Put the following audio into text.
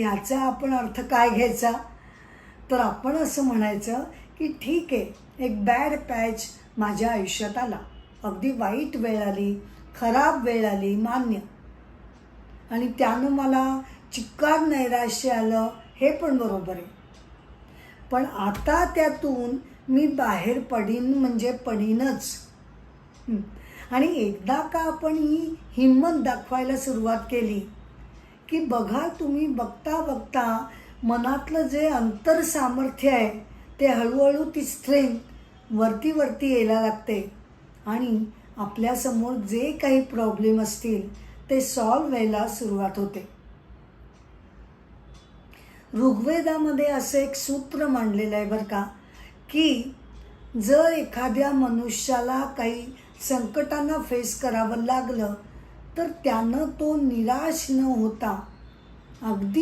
याचा आपण अर्थ काय घ्यायचा? तर आपण असं म्हणायचं की ठीक आहे, एक बॅड पॅच माझ्या आयुष्यात आला, अगदी वाईट वेळ आली, खराब वेळ आली, मान्य, आणि त्यानं मला चिक्कार नैराश्य आलं, हे पण बरोबर आहे. पण आता त्यातून मी बाहेर पडीन म्हणजे पडीनच. आणि एकदा का आपण ही हिंमत दाखवायला सुरुवात केली की बघा, तुम्ही बघता बघता मनातलं जे अंतर सामर्थ्य आहे ते हळूहळू ती स्ट्रेंथ वरती वरती यायला लागते आणि आपल्यासमोर जे काही प्रॉब्लेम असतील ते सॉल्व्ह व्हायला सुरुवात होते. ऋग्वेदामध्ये असं एक सूत्र मांडलेलं आहे बरं का, की जर एखाद्या मनुष्याला काही संकटांना फेस करावं लागलं तर त्यानं तो निराश न होता अगदी